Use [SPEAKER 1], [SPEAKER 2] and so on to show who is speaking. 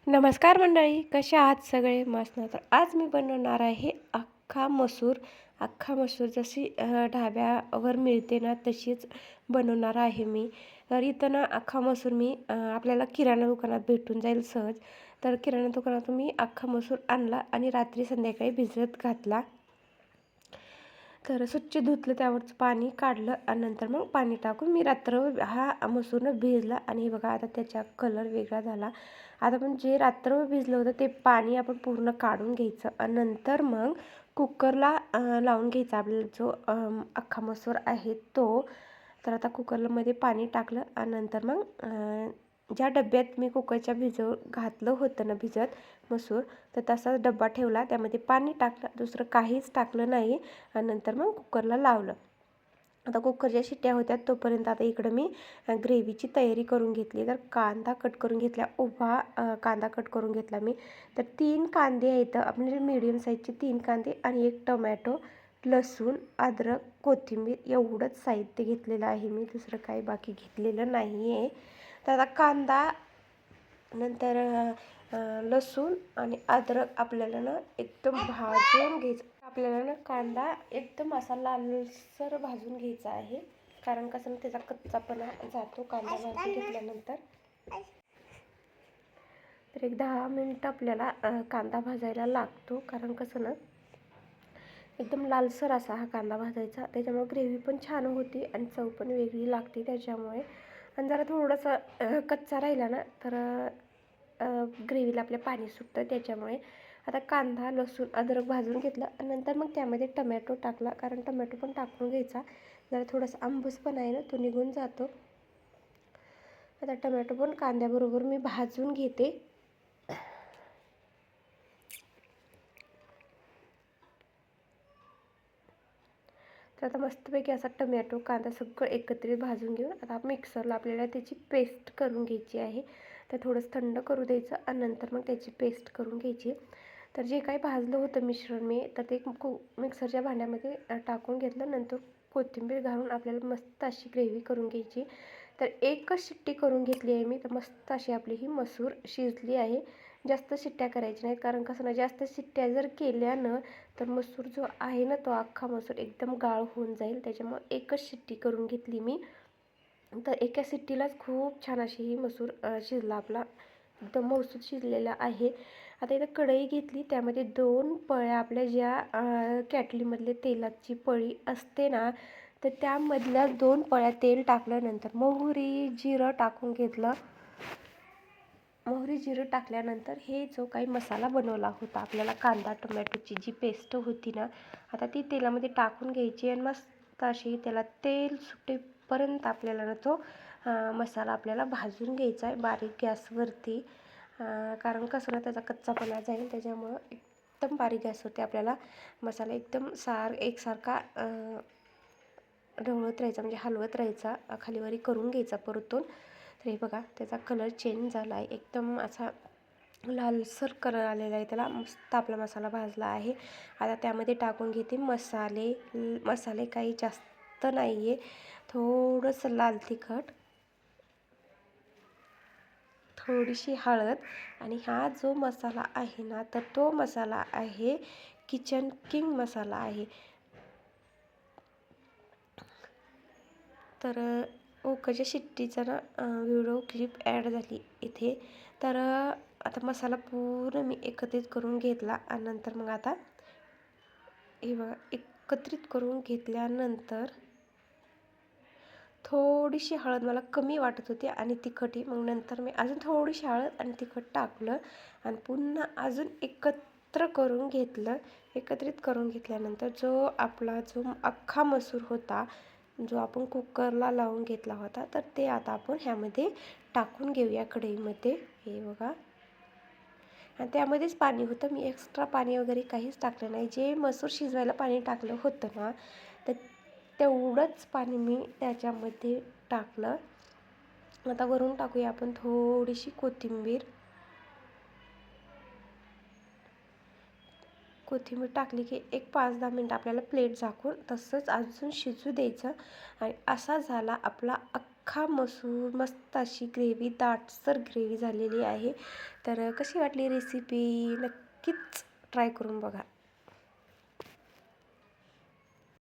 [SPEAKER 1] नमस्कार मंडळी, कसे आहात सगळे? मस्त ना. तर आज मी बनवणार आहे अख्खा मसूर. अख्खा मसूर जशी ढाब्यावर मिळते ना तशीच बनवणार आहे मी. तर इथं ना अख्खा मसूर मी आपल्याला किराणा दुकानात भेटून जाईल सहज. तर किराणा दुकानातून मी अख्खा मसूर आणला आणि रात्री संध्याकाळी भिजत घातला. तर स्वच्छ धुतलं, त्यावरचं पाणी काढलं आणि नंतर मग पाणी टाकून मी रात्र हा मसूरनं भिजला. आणि हे बघा आता त्याचा कलर वेगळा झाला. आता पण जे रात्रभर भिजलं होतं ते पाणी आपण पूर्ण काढून घ्यायचं आणि नंतर मग कुकरला लावून घ्यायचा आपल्याला जो अख्खा मसूर आहे तो. तर आता कुकरमध्ये पाणी टाकलं आणि नंतर मग ज्या डब्यात मी कुकरच्या घातलं होतं ना भिजत मसूर, तर तसाच डब्बा ठेवला, त्यामध्ये पाणी टाकलं, दुसरं काहीच टाकलं नाही. आणि नंतर मग कुकरला लावलं. आता कुकरच्या शिट्ट्या होत्या तोपर्यंत आता इकडं मी ग्रेव्हीची तयारी करून घेतली. तर कांदा कट करून घेतला, उभा कांदा कट करून घेतला मी. तर 3 कांदे आहेत, आपले मीडियम साईजचे 3 कांदे आणि 1 टोमॅटो, लसूण, अद्रक, कोथिंबीर एवढंच साहित्य घेतलेलं आहे मी, दुसरं काही बाकी घेतलेलं नाही आहे. तर आता कांदा नंतर लसूण आणि अद्रक आपल्याला ना एकदम भाजून घ्यायचं. आपल्याला ना कांदा एकदम असा लालसर भाजून घ्यायचा आहे, कारण कसं ना त्याचा कच्चापणा जातो कांदा भाजून घेतल्यानंतर. तर एक 10 मिनिट आपल्याला कांदा भाजायला लागतो, कारण कसं ना एकदम लालसर असा हा कांदा भाजायचा, त्याच्यामुळे ग्रेव्ही पण छान होती आणि चव पण वेगळी लागते त्याच्यामुळे. आणि जरा थोडंसं कच्चा राहिला ना तर ग्रेव्हीला आपल्या पाणी सुटतं त्याच्यामुळे. आता कांदा, लसूण, अद्रक भाजून घेतलं आणि नंतर मग त्यामध्ये टमॅटो टाकला, कारण टमॅटो पण टाकून घ्यायचा, जरा थोडासा आंबूसपणा आहे ना तो निघून जातो. आता टमॅटो पण कांद्याबरोबर मी भाजून घेते. तर आता मस्तपैकी असा टमॅटो कांदा सगळं एकत्रित भाजून घेऊन आता मिक्सरला आपल्याला त्याची पेस्ट करून घ्यायची आहे. तर थोडंसं थंड करू द्यायचं आणि नंतर मग त्याची पेस्ट करून घ्यायची. तर जे काही भाजलं होतं मिश्रण मी, तर ते मिक्सरच्या भांड्यामध्ये टाकून घेतलं. नंतर कोथिंबीर घालून आपल्याला मस्त अशी ग्रेव्ही करून घ्यायची. तर एकच शिट्टी करून घेतली आहे मी, तर मस्त अशी आपली ही मसूर शिजली आहे. जास्त शिट्ट्या करायच्या नाहीत, कारण कसं ना जास्त शिट्ट्या जर केल्यानं तर मसूर जो आहे ना तो अख्खा मसूर एकदम गाळ होऊन जाईल. त्याच्यामुळे एकच शिट्टी करून घेतली मी. तर एका शिट्टीलाच खूप छान अशी ही मसूर शिजला आपला, एकदम मऊसूत शिजलेला आहे. आता इथं कढई घेतली, त्यामध्ये 2 पळ्या आपल्या ज्या कॅटलीमधले तेलाची पळी असते ना, तर त्यामधल्या 2 पळ्या तेल टाकलं. नंतर मोहरी, जिरं टाकून घेतलं. मोहरी जिरं टाकल्यानंतर हे जो काही मसाला बनवला होता आपल्याला, कांदा टोमॅटोची जी पेस्ट होती ना, आता ती तेलामध्ये टाकून घ्यायची आणि मस्त अशी त्याला तेल सुटेपर्यंत आपल्याला ना तो मसाला आपल्याला भाजून घ्यायचा आहे बारीक गॅसवरती. कारण कसं ना त्याचा कच्चापणा जाईल, त्याच्यामुळं एकदम बारीक गॅसवरती आपल्याला मसाला एकदम एकसारखा ढवळत राहायचा, म्हणजे हलवत राहायचा, खालीवरी करून घ्यायचा परतून. तर हे बघा त्याचा कलर चेंज झाला आहे, एकदम असा लालसर कलर आलेला आहे त्याला. मस्त आपला मसाला भाजला आहे. आता त्यामध्ये टाकून घेते मसाले. मसाले काही जास्त नाही आहे, थोडंसं लाल तिखट, थोडीशी हळद. आणि हा जो मसाला आहे ना, तर तो मसाला आहे किचन किंग मसाला आहे. तर ओकाच्या शिट्टीचा ना व्हिडिओ क्लिप ॲड झाली इथे. तर आता मसाला पूर्ण मी एकत्रित करून घेतला आणि नंतर मग आता हे बघा एकत्रित करून घेतल्यानंतर थोडीशी हळद मला कमी वाटत होती आणि तिखटही, मग नंतर मी अजून थोडीशी हळद आणि तिखट टाकलं आणि पुन्हा अजून एकत्र करून घेतलं. एकत्रित करून घेतल्यानंतर जो अख्खा मसूर होता, जो आपण कुकरला लावून घेतला होता, तर ते आता आपण ह्यामध्ये टाकून घेऊया कढईमध्ये. हे बघा, आणि त्यामध्येच पाणी होतं, मी एक्स्ट्रा पाणी वगैरे काहीच टाकलं नाही. जे मसूर शिजवायला पाणी टाकलं होतं ना, तर तेवढंच पाणी मी त्याच्यामध्ये टाकलं. आता वरून टाकूया आपण थोडीशी कोथिंबीर. कोथिंबीर टाकली की एक 5-10 मिनटं आपल्याला प्लेट झाकून तसंच अजून शिजू द्यायचं. आणि असा झाला आपला अख्खा मसूर मस्त अशी ग्रेव्ही, दाटसर ग्रेव्ही झालेली आहे. तर कशी वाटली रेसिपी नक्कीच ट्राय करून बघा.